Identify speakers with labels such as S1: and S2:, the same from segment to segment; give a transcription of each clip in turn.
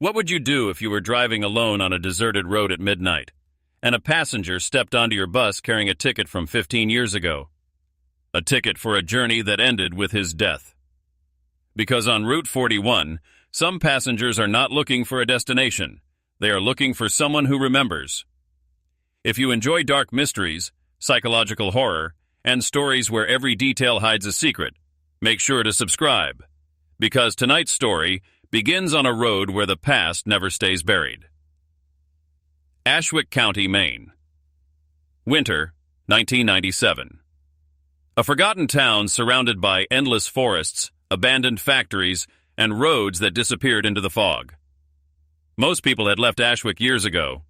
S1: What would you do if you were driving alone on a deserted road at midnight, and a passenger stepped onto your bus carrying a ticket from 15 years ago? A ticket for a journey that ended with his death. Because on Route 41, some passengers are not looking for a destination. They are looking for someone who remembers. If you enjoy dark mysteries, psychological horror, and stories where every detail hides a secret, make sure to subscribe, because tonight's story begins on a road where the past never stays buried. Ashwick County, Maine. Winter, 1997. A forgotten town surrounded by endless forests, abandoned factories, and roads that disappeared into the fog. Most people had left Ashwick years ago,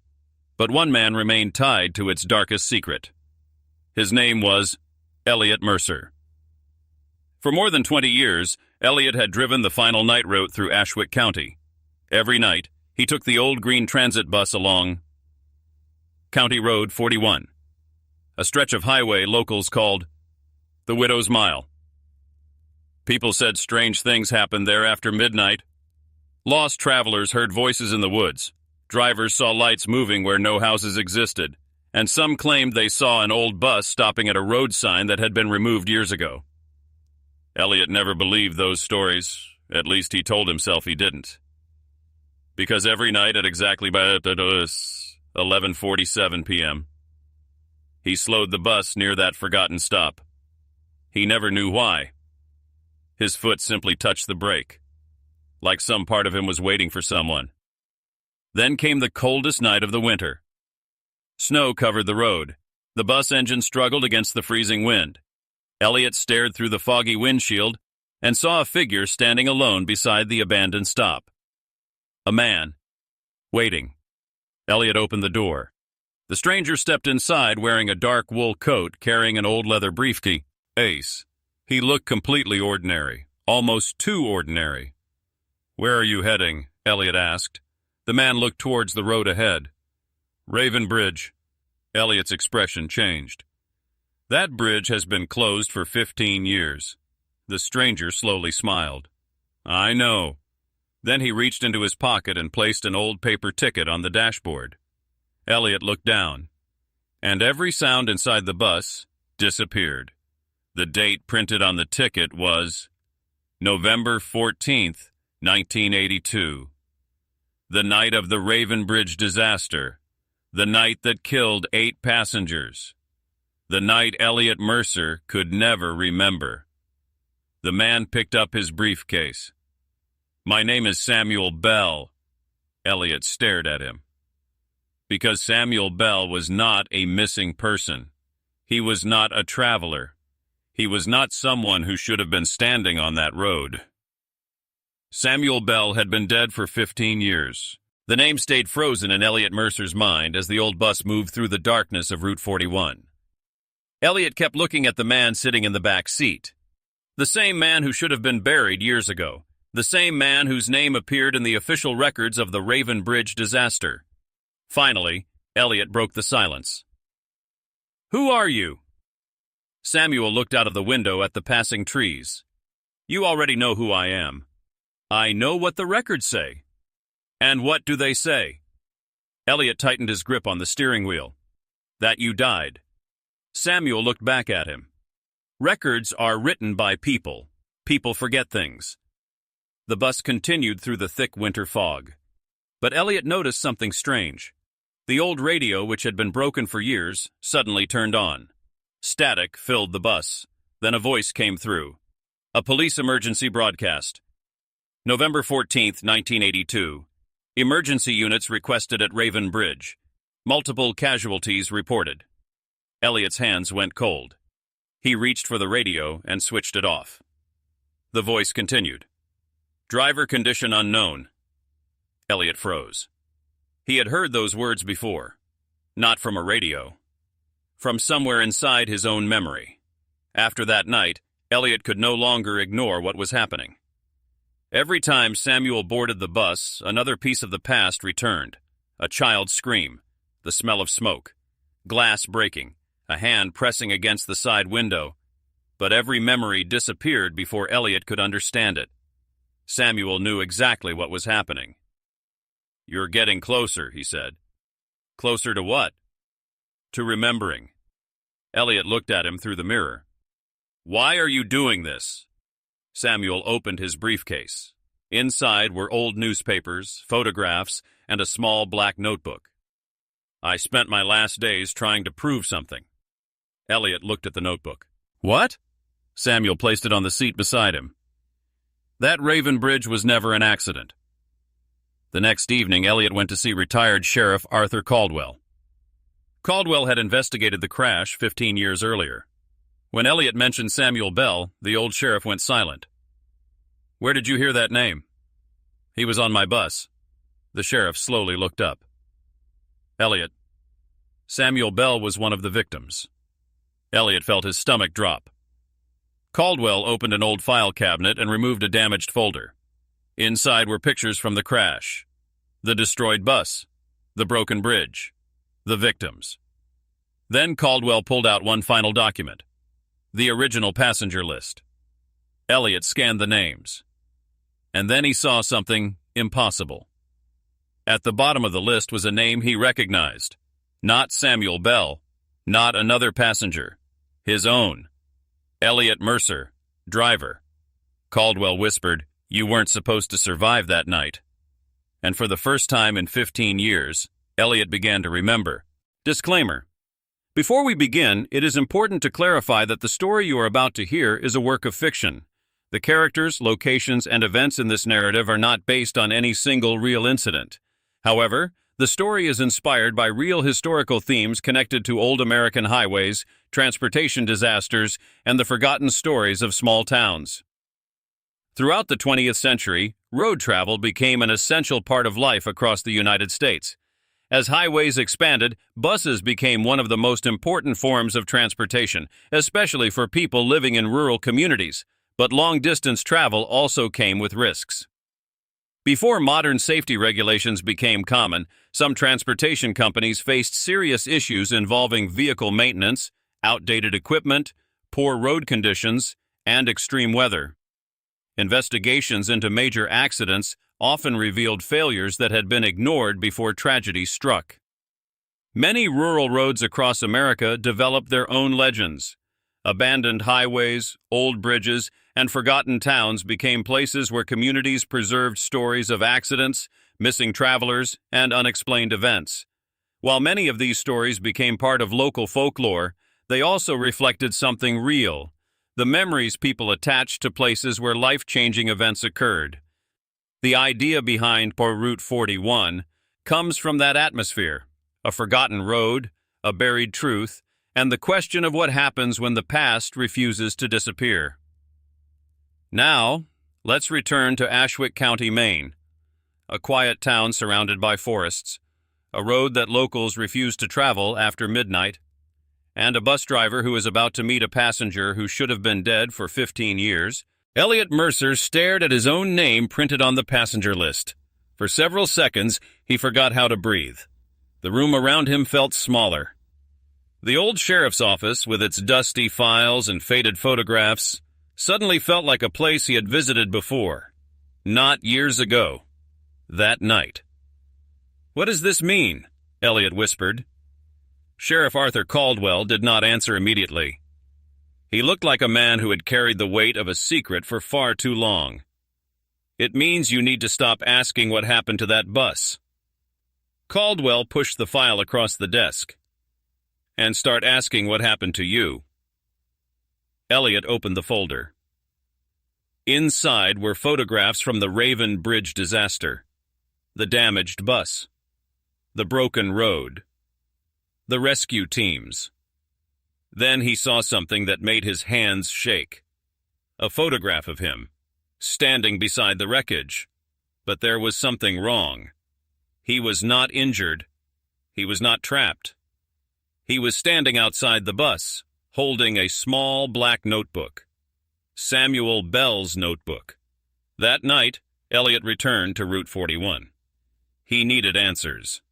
S1: but one man remained tied to its darkest secret. His name was Elliot Mercer. For more than 20 years, Elliot had driven the final night route through Ashwick County. Every night, he took the old green transit bus along County Road 41, a stretch of highway locals called the Widow's Mile. People said strange things happened there after midnight. Lost travelers heard voices in the woods. Drivers saw lights moving where no houses existed, and some claimed they saw an old bus stopping at a road sign that had been removed years ago. Elliot never believed those stories. At least he told himself he didn't. Because every night at exactly 11:47 p.m., he slowed the bus near that forgotten stop. He never knew why. His foot simply touched the brake, like some part of him was waiting for someone. Then came the coldest night of the winter. Snow covered the road. The bus engine struggled against the freezing wind. Elliot stared through the foggy windshield and saw a figure standing alone beside the abandoned stop. A man, waiting. Elliot opened the door. The stranger stepped inside wearing a dark wool coat, carrying an old leather briefcase. He looked completely ordinary, almost too ordinary. "Where are you heading?" Elliot asked. The man looked towards the road ahead. "Raven Bridge." Elliot's expression changed. "That bridge has been closed for 15 years. The stranger slowly smiled. "I know." Then he reached into his pocket and placed an old paper ticket on the dashboard. Elliot looked down, and every sound inside the bus disappeared. The date printed on the ticket was November 14th, 1982. The night of the Raven Bridge disaster. The night that killed 8 passengers. The night Elliot Mercer could never remember. The man picked up his briefcase. "My name is Samuel Bell." Elliot stared at him. Because Samuel Bell was not a missing person. He was not a traveler. He was not someone who should have been standing on that road. Samuel Bell had been dead for 15 years. The name stayed frozen in Elliot Mercer's mind as the old bus moved through the darkness of Route 41. Elliot kept looking at the man sitting in the back seat. The same man who should have been buried years ago. The same man whose name appeared in the official records of the Raven Bridge disaster. Finally, Elliot broke the silence. "Who are you?" Samuel looked out of the window at the passing trees. "You already know who I am." "I know what the records say." "And what do they say?" Elliot tightened his grip on the steering wheel. "That you died." Samuel looked back at him. "Records are written by people. People forget things." The bus continued through the thick winter fog. But Elliot noticed something strange. The old radio, which had been broken for years, suddenly turned on. Static filled the bus. Then a voice came through. A police emergency broadcast. November 14th, 1982. Emergency units requested at Raven Bridge. Multiple casualties reported. Elliot's hands went cold. He reached for the radio and switched it off. The voice continued. "Driver condition unknown." Elliot froze. He had heard those words before. Not from a radio. From somewhere inside his own memory. After that night, Elliot could no longer ignore what was happening. Every time Samuel boarded the bus, another piece of the past returned. A child's scream, the smell of smoke, glass breaking, a hand pressing against the side window. But every memory disappeared before Elliot could understand it. Samuel knew exactly what was happening. "You're getting closer," he said. "Closer to what?" "To remembering." Elliot looked at him through the mirror. "Why are you doing this?" Samuel opened his briefcase. Inside were old newspapers, photographs, and a small black notebook. "I spent my last days trying to prove something." Elliot looked at the notebook. "What?" Samuel placed it on the seat beside him. "That Raven Bridge was never an accident." The next evening, Elliot went to see retired Sheriff Arthur Caldwell. Caldwell had investigated the crash 15 years earlier. When Elliot mentioned Samuel Bell, the old sheriff went silent. "Where did you hear that name?" "He was on my bus." The sheriff slowly looked up. "Elliot, Samuel Bell was one of the victims." Elliot felt his stomach drop. Caldwell opened an old file cabinet and removed a damaged folder. Inside were pictures from the crash, the destroyed bus, the broken bridge, the victims. Then Caldwell pulled out one final document, the original passenger list. Elliot scanned the names. And then he saw something impossible. At the bottom of the list was a name he recognized. Not Samuel Bell, not another passenger, his own. Elliot Mercer, driver. Caldwell whispered, "You weren't supposed to survive that night." And for the first time in 15 years, Elliot began to remember. Disclaimer. Before we begin, it is important to clarify that the story you are about to hear is a work of fiction. The characters, locations, and events in this narrative are not based on any single real incident. However, the story is inspired by real historical themes connected to old American highways, transportation disasters, and the forgotten stories of small towns. Throughout the 20th century, road travel became an essential part of life across the United States. As highways expanded, buses became one of the most important forms of transportation, especially for people living in rural communities. But long-distance travel also came with risks. Before modern safety regulations became common, some transportation companies faced serious issues involving vehicle maintenance, outdated equipment, poor road conditions, and extreme weather. Investigations into major accidents often revealed failures that had been ignored before tragedy struck. Many rural roads across America developed their own legends. Abandoned highways, old bridges, and forgotten towns became places where communities preserved stories of accidents, missing travelers, and unexplained events. While many of these stories became part of local folklore, they also reflected something real, the memories people attached to places where life-changing events occurred. The idea behind Route 41 comes from that atmosphere, a forgotten road, a buried truth, and the question of what happens when the past refuses to disappear. Now, let's return to Ashwick County, Maine, a quiet town surrounded by forests, a road that locals refuse to travel after midnight, and a bus driver who is about to meet a passenger who should have been dead for 15 years. Elliot Mercer stared at his own name printed on the passenger list. For several seconds, he forgot how to breathe. The room around him felt smaller. The old sheriff's office, with its dusty files and faded photographs, suddenly felt like a place he had visited before. Not years ago. That night. "What does this mean?" Elliot whispered. Sheriff Arthur Caldwell did not answer immediately. He looked like a man who had carried the weight of a secret for far too long. "It means you need to stop asking what happened to that bus." Caldwell pushed the file across the desk. "And start asking what happened to you." Elliot opened the folder. Inside were photographs from the Raven Bridge disaster, the damaged bus, the broken road, the rescue teams. Then he saw something that made his hands shake. A photograph of him, standing beside the wreckage. But there was something wrong. He was not injured. He was not trapped. He was standing outside the bus, holding a small black notebook. Samuel Bell's notebook. That night, Elliot returned to Route 41. He needed answers.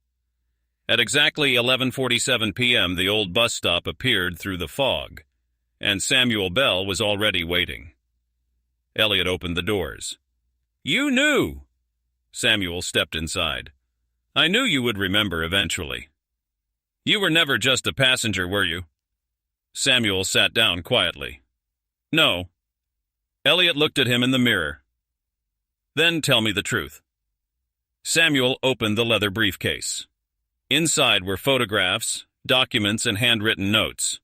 S1: At exactly 11:47 p.m., the old bus stop appeared through the fog, and Samuel Bell was already waiting. Elliot opened the doors. "You knew!" Samuel stepped inside. I knew you would remember eventually. You were never just a passenger, were you? Samuel sat down quietly. No. Elliot looked at him in the mirror. Then tell me the truth. Samuel opened the leather briefcase. Inside were photographs, documents, and handwritten notes.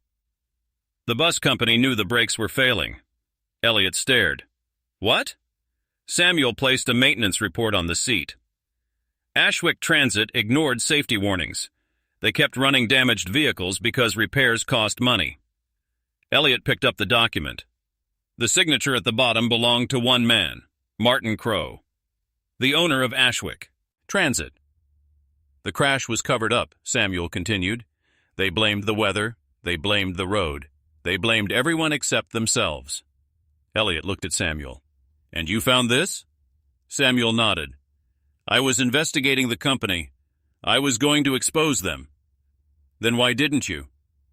S1: The bus company knew the brakes were failing. Elliot stared. What? Samuel placed a maintenance report on the seat. Ashwick Transit ignored safety warnings. They kept running damaged vehicles because repairs cost money. Elliot picked up the document. The signature at the bottom belonged to one man, Martin Crowe, the owner of Ashwick Transit. The crash was covered up, Samuel continued. They blamed the weather. They blamed the road. They blamed everyone except themselves. Elliot looked at Samuel. And you found this? Samuel nodded. I was investigating the company. I was going to expose them. Then why didn't you?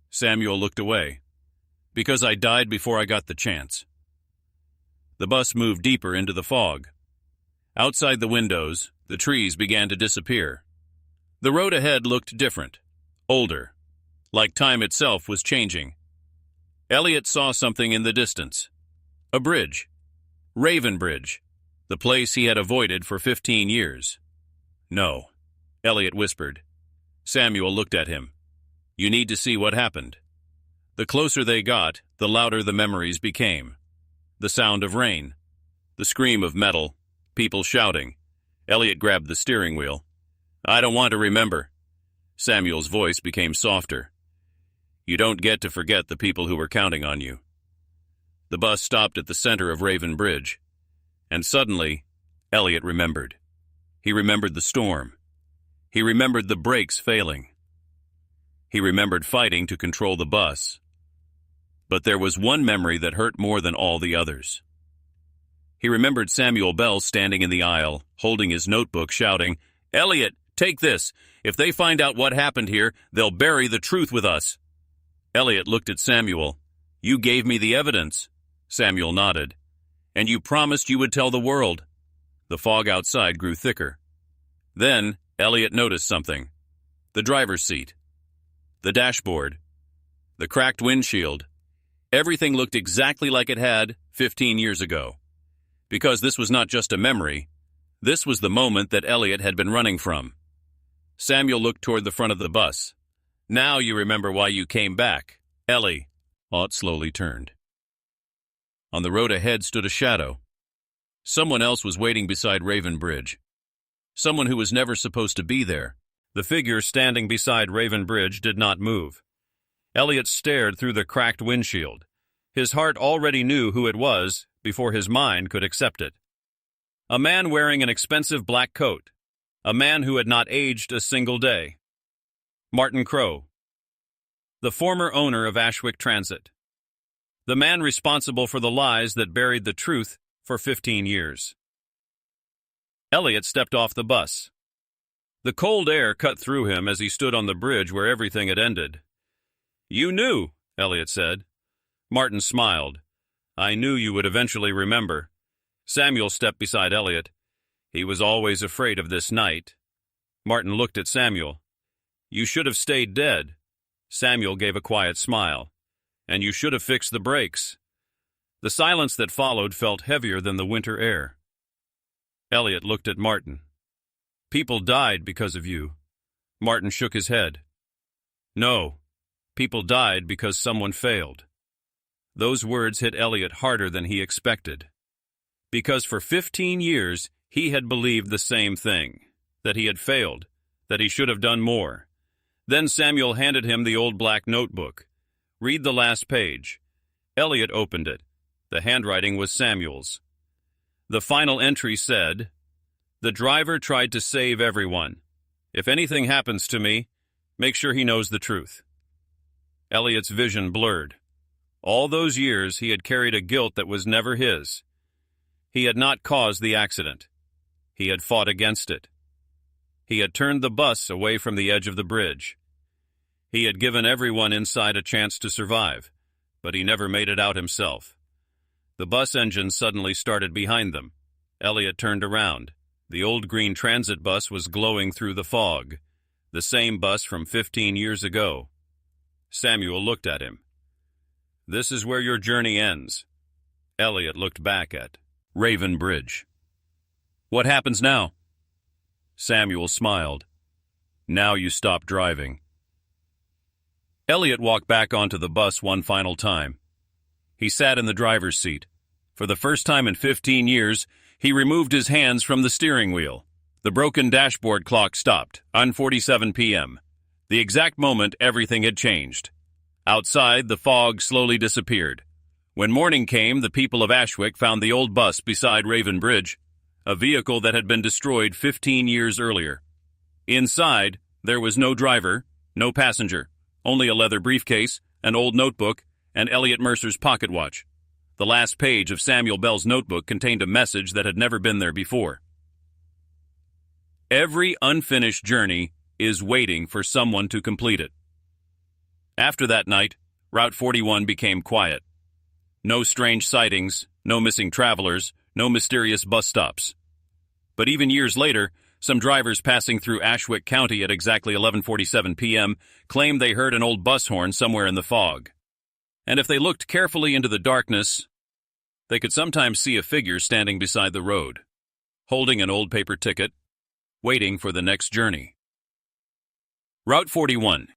S1: Samuel looked away. Because I died before I got the chance. The bus moved deeper into the fog. Outside the windows, the trees began to disappear. The road ahead looked different, older, like time itself was changing. Elliot saw something in the distance. A bridge. Raven Bridge, the place he had avoided for 15 years. No, Elliot whispered. Samuel looked at him. You need to see what happened. The closer they got, the louder the memories became. The sound of rain, the scream of metal, people shouting. Elliot grabbed the steering wheel. I don't want to remember. Samuel's voice became softer. You don't get to forget the people who were counting on you. The bus stopped at the center of Raven Bridge. And suddenly, Elliot remembered. He remembered the storm. He remembered the brakes failing. He remembered fighting to control the bus. But there was one memory that hurt more than all the others. He remembered Samuel Bell standing in the aisle, holding his notebook, shouting, Elliot, take this. If they find out what happened here, they'll bury the truth with us. Elliot looked at Samuel. You gave me the evidence. Samuel nodded. And you promised you would tell the world. The fog outside grew thicker. Then, Elliot noticed something. The driver's seat. The dashboard. The cracked windshield. Everything looked exactly like it had 15 years ago. Because this was not just a memory. This was the moment that Elliot had been running from. Samuel looked toward the front of the bus. Now you remember why you came back. Ellie. Ott slowly turned. On the road ahead stood a shadow. Someone else was waiting beside Raven Bridge. Someone who was never supposed to be there. The figure standing beside Raven Bridge did not move. Elliot stared through the cracked windshield. His heart already knew who it was before his mind could accept it. A man wearing an expensive black coat. A man who had not aged a single day. Martin Crowe. The former owner of Ashwick Transit. The man responsible for the lies that buried the truth for 15 years. Elliot stepped off the bus. The cold air cut through him as he stood on the bridge where everything had ended. You knew, Elliot said. Martin smiled. I knew you would eventually remember. Samuel stepped beside Elliot. He was always afraid of this night. Martin looked at Samuel. You should have stayed dead. Samuel gave a quiet smile. And you should have fixed the brakes. The silence that followed felt heavier than the winter air. Elliot looked at Martin. People died because of you. Martin shook his head. No, people died because someone failed. Those words hit Elliot harder than he expected. Because for 15 years, he had believed the same thing, that he had failed, that he should have done more. Then Samuel handed him the old black notebook. Read the last page. Elliot opened it. The handwriting was Samuel's. The final entry said, The driver tried to save everyone. If anything happens to me, make sure he knows the truth. Elliot's vision blurred. All those years he had carried a guilt that was never his. He had not caused the accident. He had fought against it. He had turned the bus away from the edge of the bridge. He had given everyone inside a chance to survive, but he never made it out himself. The bus engine suddenly started behind them. Elliot turned around. The old green transit bus was glowing through the fog, the same bus from 15 years ago. Samuel looked at him. "This is where your journey ends." Elliot looked back at Raven Bridge. "What happens now?" Samuel smiled. "Now you stop driving." Elliot walked back onto the bus one final time. He sat in the driver's seat. For the first time in 15 years, he removed his hands from the steering wheel. The broken dashboard clock stopped on 47 p.m., the exact moment everything had changed. Outside, the fog slowly disappeared. When morning came, the people of Ashwick found the old bus beside Raven Bridge, a vehicle that had been destroyed 15 years earlier. Inside, there was no driver, no passenger, only a leather briefcase, an old notebook, and Elliot Mercer's pocket watch. The last page of Samuel Bell's notebook contained a message that had never been there before. Every unfinished journey is waiting for someone to complete it. After that night, Route 41 became quiet. No strange sightings, no missing travelers, no mysterious bus stops. But even years later, some drivers passing through Ashwick County at exactly 11:47 p.m. claimed they heard an old bus horn somewhere in the fog. And if they looked carefully into the darkness, they could sometimes see a figure standing beside the road, holding an old paper ticket, waiting for the next journey. Route 41